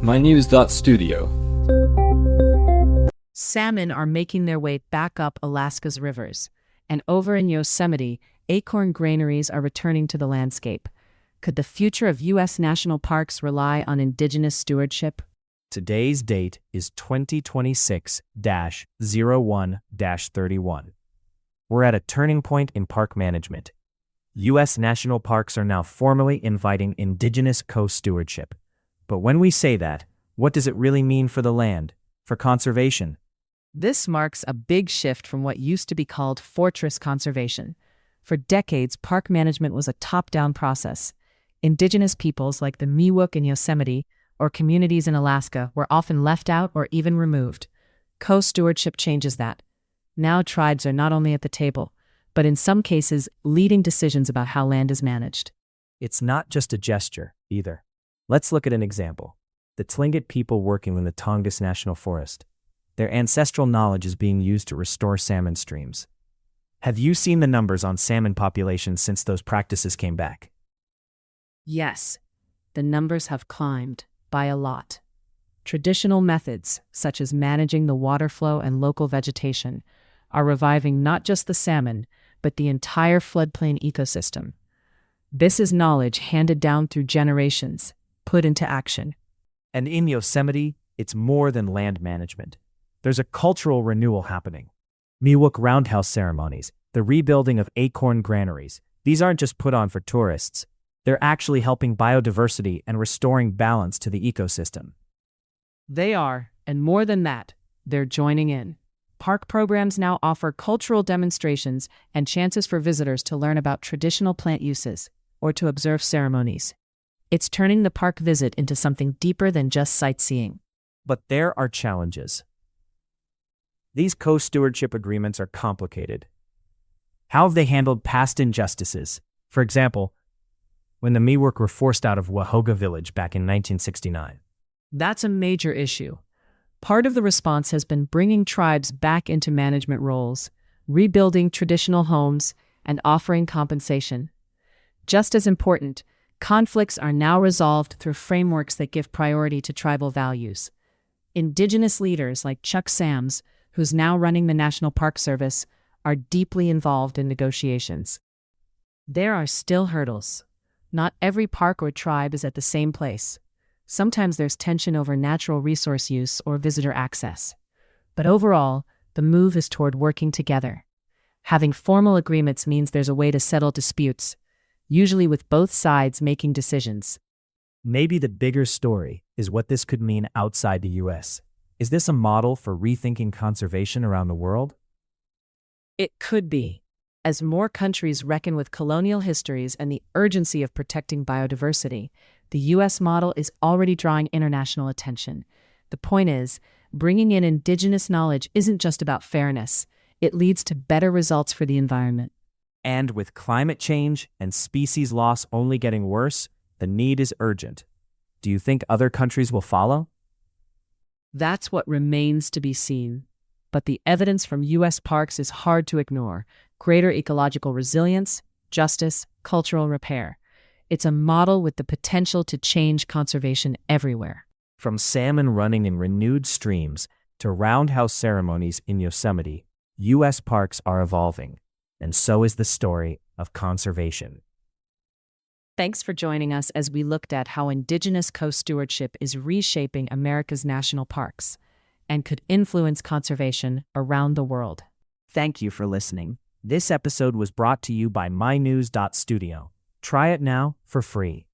mynews.studio. Salmon are making their way back up Alaska's rivers, and over in Yosemite, acorn granaries are returning to the landscape. Could the future of U.S. national parks rely on indigenous stewardship? Today's date is 2026-01-31. We're at a turning point in park management. U.S. national parks are now formally inviting Indigenous Co-Stewardship. But when we say that, what does it really mean for the land, for conservation? This marks a big shift from what used to be called fortress conservation. For decades, park management was a top-down process. Indigenous peoples like the Miwok in Yosemite or communities in Alaska were often left out or even removed. Co-stewardship changes that. Now tribes are not only at the table, but in some cases leading decisions about how land is managed. It's not just a gesture, either. Let's look at an example. The Tlingit people working in the Tongass National Forest. Their ancestral knowledge is being used to restore salmon streams. Have you seen the numbers on salmon populations since those practices came back? Yes, the numbers have climbed by a lot. Traditional methods, such as managing the water flow and local vegetation, are reviving not just the salmon, but the entire floodplain ecosystem. This is knowledge handed down through generations, put into action. And in Yosemite, it's more than land management. There's a cultural renewal happening. Miwok roundhouse ceremonies, the rebuilding of acorn granaries, these aren't just put on for tourists. They're actually helping biodiversity and restoring balance to the ecosystem. They are, and more than that, they're joining in. Park programs now offer cultural demonstrations and chances for visitors to learn about traditional plant uses or to observe ceremonies. It's turning the park visit into something deeper than just sightseeing. But there are challenges. These co-stewardship agreements are complicated. How have they handled past injustices? For example, when the Miwok were forced out of Wahoga Village back in 1969. That's a major issue. Part of the response has been bringing tribes back into management roles, rebuilding traditional homes, and offering compensation. Just as important, conflicts are now resolved through frameworks that give priority to tribal values. Indigenous leaders like Chuck Sams, who's now running the National Park Service, are deeply involved in negotiations. There are still hurdles. Not every park or tribe is at the same place. Sometimes there's tension over natural resource use or visitor access. But overall, the move is toward working together. Having formal agreements means there's a way to settle disputes, usually with both sides making decisions. Maybe the bigger story is what this could mean outside the U.S. Is this a model for rethinking conservation around the world? It could be. As more countries reckon with colonial histories and the urgency of protecting biodiversity, the U.S. model is already drawing international attention. The point is, bringing in indigenous knowledge isn't just about fairness. It leads to better results for the environment. And with climate change and species loss only getting worse, the need is urgent. Do you think other countries will follow? That's what remains to be seen. But the evidence from U.S. parks is hard to ignore. Greater ecological resilience, justice, cultural repair. It's a model with the potential to change conservation everywhere. From salmon running in renewed streams to roundhouse ceremonies in Yosemite, U.S. parks are evolving, and so is the story of conservation. Thanks for joining us as we looked at how Indigenous co-stewardship is reshaping America's national parks and could influence conservation around the world. Thank you for listening. This episode was brought to you by mynews.studio. Try it now for free.